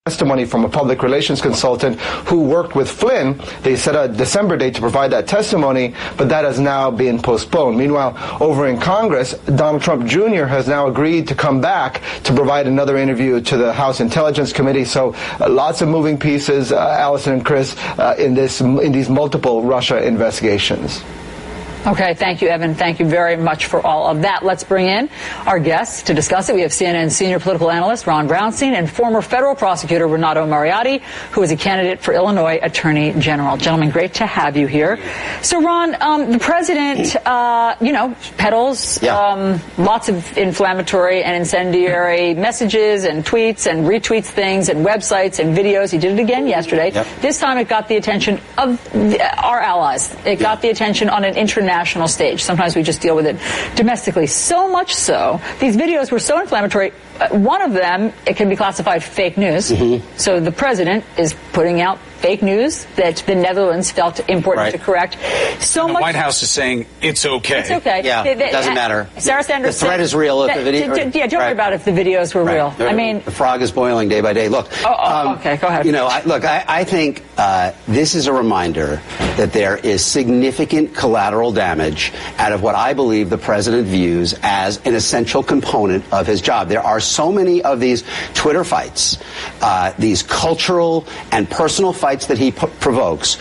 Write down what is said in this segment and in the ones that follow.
testimony from a public relations consultant who worked with Flynn. They set a December date to provide that testimony, but that has now been postponed. Meanwhile, over in Congress, Donald Trump Jr. has now agreed to come back to provide another interview to the House Intelligence Committee. So lots of moving pieces, Allison and Chris, in these multiple Russia investigations. Okay, thank you, Evan. Thank you very much for all of that. Let's bring in our guests to discuss it. We have CNN senior political analyst Ron Brownstein and former federal prosecutor Renato Mariotti, who is a candidate for Illinois Attorney General. Gentlemen, great to have you here. So, Ron, the president, peddles lots of inflammatory and incendiary messages and tweets and retweets things and websites and videos. He did it again yesterday. Yep. This time it got the attention of our allies. It got the attention on an international stage. Sometimes we just deal with it domestically. So much so, these videos were so inflammatory. One of them, it can be classified fake news. Mm-hmm. So the president is putting out fake news that the Netherlands felt important to correct. So the much. White House is saying it's okay. It's okay. Yeah, it doesn't matter. Sarah Sanders. The threat is real if the video. Don't worry about if the videos were real. I mean, the frog is boiling day by day. Look. Okay, go ahead. I think this is a reminder that there is significant collateral damage out of what I believe the president views as an essential component of his job. There are so many of these Twitter fights, these cultural and personal fights that he provokes,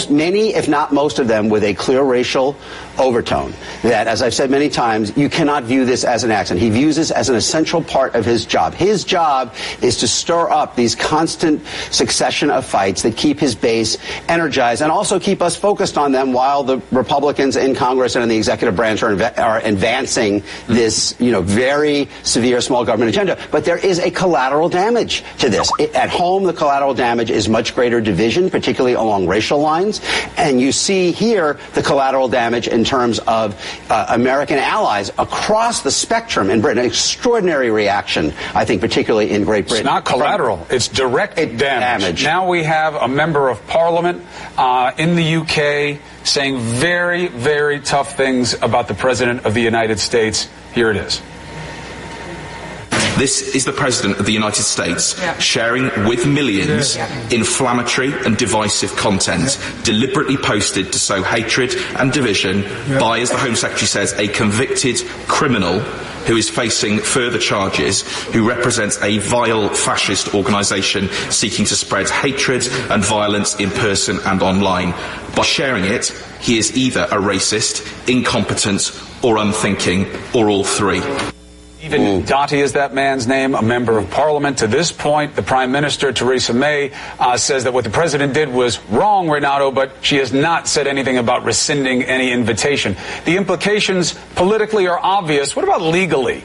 many, if not most of them, with a clear racial overtone, that, as I've said many times, you cannot view this as an accident. He views this as an essential part of his job. His job is to stir up these constant succession of fights that keep his base energized and also keep us focused on them while the Republicans in Congress and in the executive branch are advancing this, very severe small government agenda. But there is a collateral damage to this. At home, the collateral damage is much greater division, particularly along racial lines. And you see here the collateral damage in terms of American allies across the spectrum in Britain. An extraordinary reaction, I think, particularly in Great Britain. It's not collateral. It's direct damage. Now we have a member of parliament in the UK saying very, very tough things about the President of the United States. Here it is. This is the President of the United States sharing with millions inflammatory and divisive content deliberately posted to sow hatred and division by, as the Home Secretary says, a convicted criminal who is facing further charges, who represents a vile fascist organisation seeking to spread hatred and violence in person and online. By sharing it, he is either a racist, incompetent or unthinking, or all three. Even Dottie is that man's name, a member of parliament. To this point, the Prime Minister, Theresa May, says that what the president did was wrong, Renato, but she has not said anything about rescinding any invitation. The implications politically are obvious. What about legally?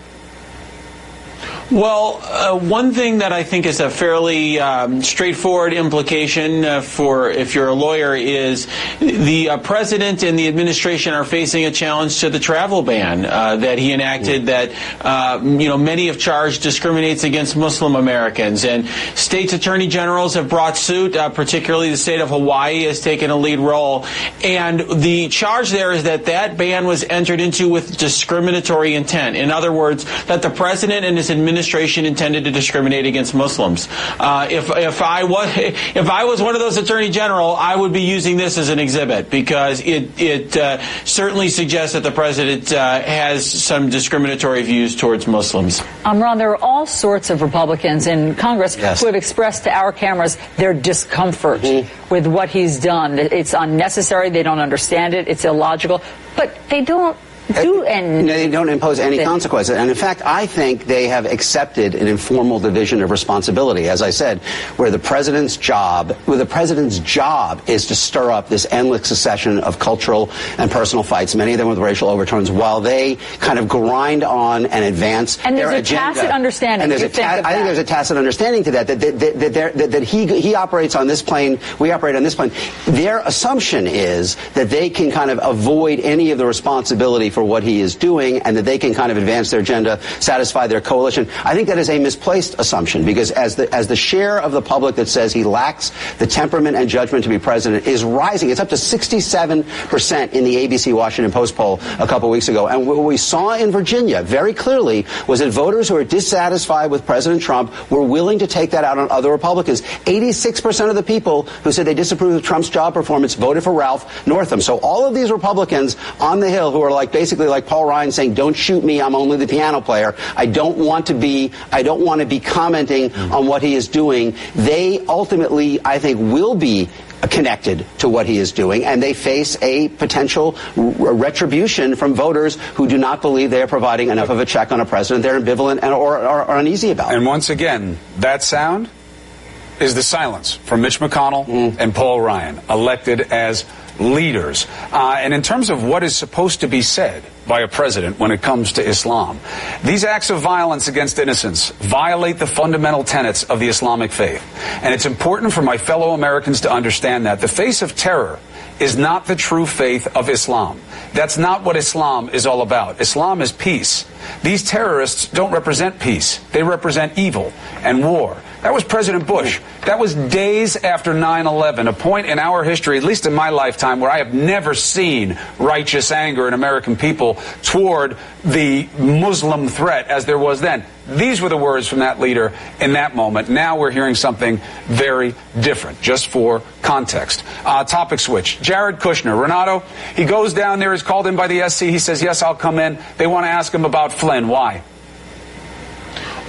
Well, one thing that I think is a fairly straightforward implication for if you're a lawyer is the president and the administration are facing a challenge to the travel ban that he enacted that, many have charged discriminates against Muslim Americans. And states attorney generals have brought suit, particularly the state of Hawaii has taken a lead role. And the charge there is that ban was entered into with discriminatory intent. In other words, that the president and his administration intended to discriminate against Muslims. If I was one of those attorney general, I would be using this as an exhibit because it certainly suggests that the president has some discriminatory views towards Muslims. Ron, there are all sorts of Republicans in Congress who have expressed to our cameras their discomfort with what he's done. It's unnecessary. They don't understand it. It's illogical. But they don't they don't impose any consequences. And in fact, I think they have accepted an informal division of responsibility, as I said, where the president's job is to stir up this endless succession of cultural and personal fights, many of them with racial overtones, while they kind of grind on and advance their agenda. And there's a tacit understanding. And I think there's a tacit understanding to that he operates on this plane, we operate on this plane. Their assumption is that they can kind of avoid any of the responsibility for what he is doing and that they can kind of advance their agenda, satisfy their coalition. I think that is a misplaced assumption, because as the share of the public that says he lacks the temperament and judgment to be president is rising. It's up to 67% in the ABC Washington Post poll a couple weeks ago. And what we saw in Virginia very clearly was that voters who are dissatisfied with President Trump were willing to take that out on other Republicans. 86% of the people who said they disapproved of Trump's job performance voted for Ralph Northam. So all of these Republicans on the Hill who are basically like Paul Ryan saying, don't shoot me, I'm only the piano player. I don't want to be commenting on what he is doing. They ultimately, I think, will be connected to what he is doing, and they face a potential retribution from voters who do not believe they are providing enough of a check on a president they're ambivalent or uneasy about. And once again, that sound is the silence from Mitch McConnell and Paul Ryan, elected as leaders. And in terms of what is supposed to be said by a president when it comes to Islam, these acts of violence against innocents violate the fundamental tenets of the Islamic faith. And it's important for my fellow Americans to understand that the face of terror is not the true faith of Islam. That's not what Islam is all about. Islam is peace. These terrorists don't represent peace. They represent evil and war. That was President Bush. That was days after 9/11, a point in our history, at least in my lifetime, where I have never seen righteous anger in American people toward the Muslim threat as there was then. These were the words from that leader in that moment. Now we're hearing something very different, just for context. Topic switch. Jared Kushner, Renato, he goes down there, he's called in by the SC. He says, yes, I'll come in. They want to ask him about Flynn. Why?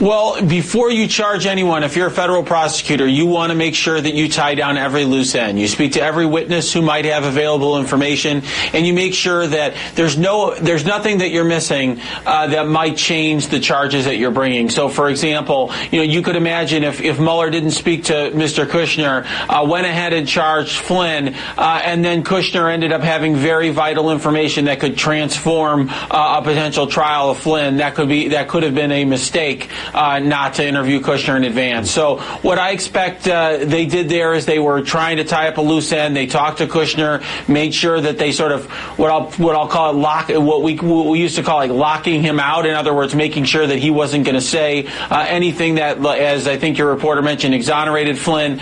Well, before you charge anyone, if you're a federal prosecutor, you want to make sure that you tie down every loose end. You speak to every witness who might have available information, and you make sure that there's nothing that you're missing that might change the charges that you're bringing. So, for example, you could imagine if Mueller didn't speak to Mr. Kushner, went ahead and charged Flynn, and then Kushner ended up having very vital information that could transform a potential trial of Flynn. That could have been a mistake. Not to interview Kushner in advance. So what I expect they did there is they were trying to tie up a loose end. They talked to Kushner, made sure that they sort of what I'll call it what we used to call locking him out. In other words, making sure that he wasn't going to say anything that, as I think your reporter mentioned, exonerated Flynn,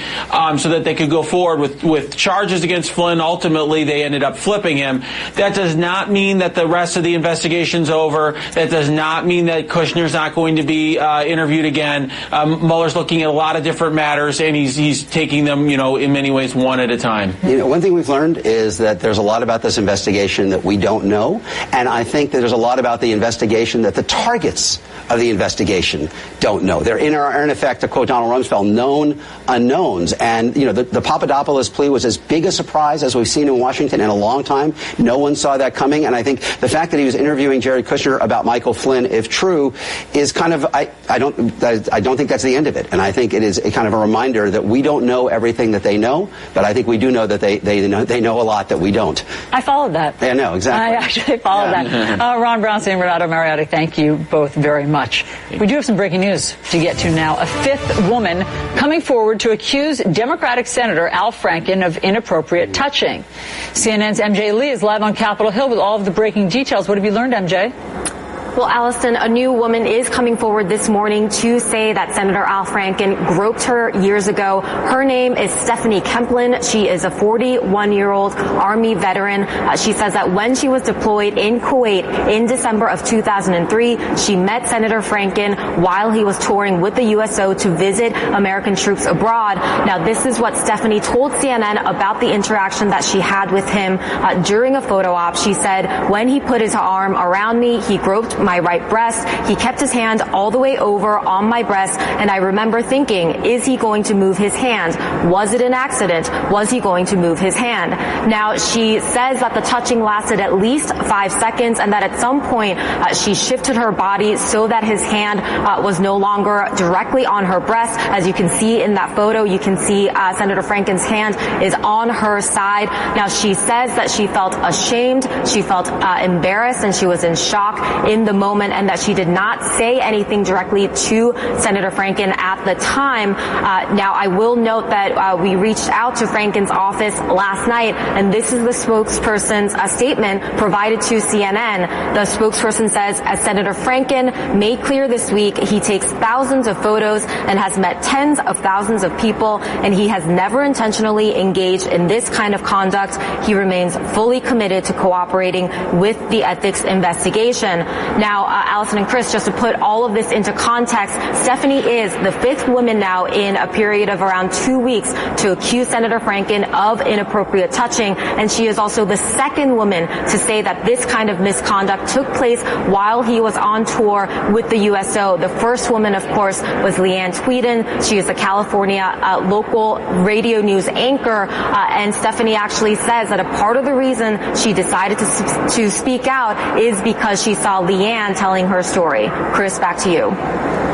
so that they could go forward with charges against Flynn. Ultimately, they ended up flipping him. That does not mean that the rest of the investigation's over. That does not mean that Kushner's not going to be interviewed again. Mueller's looking at a lot of different matters, and he's taking them, in many ways, one at a time. One thing we've learned is that there's a lot about this investigation that we don't know, and I think that there's a lot about the investigation that the targets of the investigation don't know. They're in effect, to quote Donald Rumsfeld, known unknowns. And, the Papadopoulos plea was as big a surprise as we've seen in Washington in a long time. No one saw that coming, and I think the fact that he was interviewing Jared Kushner about Michael Flynn, if true, is kind of, I don't think that's the end of it. And I think it is a kind of a reminder that we don't know everything that they know, but I think we do know that they know a lot that we don't. I followed that. Yeah, no, exactly. I actually followed that. Ron Brownstein and Renato Mariotti, thank you both very much. We do have some breaking news to get to now. A fifth woman coming forward to accuse Democratic Senator Al Franken of inappropriate touching. CNN's MJ Lee is live on Capitol Hill with all of the breaking details. What have you learned, MJ? Well, Allison, a new woman is coming forward this morning to say that Senator Al Franken groped her years ago. Her name is Stephanie Kemplin. She is a 41-year-old Army veteran. She says that when she was deployed in Kuwait in December of 2003, she met Senator Franken while he was touring with the USO to visit American troops abroad. Now, this is what Stephanie told CNN about the interaction that she had with him during a photo op. She said, when he put his arm around me, he groped my right breast. He kept his hand all the way over on my breast, and I remember thinking, is he going to move his hand? Was it an accident? Was he going to move his hand? Now, she says that the touching lasted at least 5 seconds, and that at some point she shifted her body so that his hand was no longer directly on her breast. As you can see in that photo, you can see Senator Franken's hand is on her side. Now, she says that she felt ashamed, she felt embarrassed, and she was in shock in the the moment and that she did not say anything directly to Senator Franken at the time. Now, I will note that we reached out to Franken's office last night, and this is the spokesperson's statement provided to CNN. The spokesperson says, as Senator Franken made clear this week, he takes thousands of photos and has met tens of thousands of people, and he has never intentionally engaged in this kind of conduct. He remains fully committed to cooperating with the ethics investigation. Now, Allison and Chris, just to put all of this into context, Stephanie is the fifth woman now in a period of around 2 weeks to accuse Senator Franken of inappropriate touching, and she is also the second woman to say that this kind of misconduct took place while he was on tour with the USO. The first woman, of course, was Leanne Tweeden. She is a California local radio news anchor, and Stephanie actually says that a part of the reason she decided to speak out is because she saw Leanne telling her story. Chris, back to you.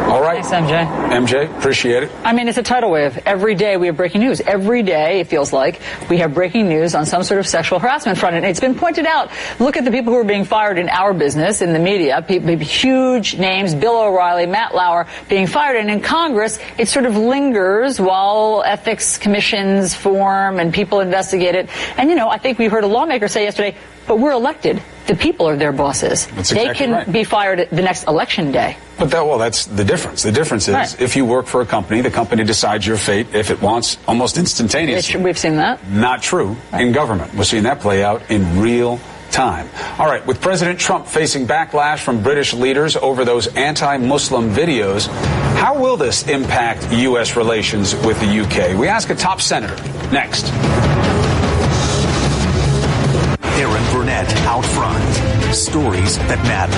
All right. Thanks, MJ. MJ, appreciate it. I mean, it's a tidal wave. Every day we have breaking news. Every day, it feels like, we have breaking news on some sort of sexual harassment front. And it's been pointed out, look at the people who are being fired in our business, in the media, huge names, Bill O'Reilly, Matt Lauer, being fired. And in Congress, it sort of lingers while ethics commissions form and people investigate it. And, you know, I think we heard a lawmaker say yesterday, but we're elected. The people are their bosses. That's they exactly can right. be fired the next election day. But that's the difference. The difference is Right. if you work for a company, the company decides your fate if it wants, almost instantaneously. We've seen that. Not true in government. We're seeing that play out in real time. All right, with President Trump facing backlash from British leaders over those anti-Muslim videos, how will this impact U.S. relations with the UK? We ask a top senator next. Aaron Burnett out front. Stories that matter.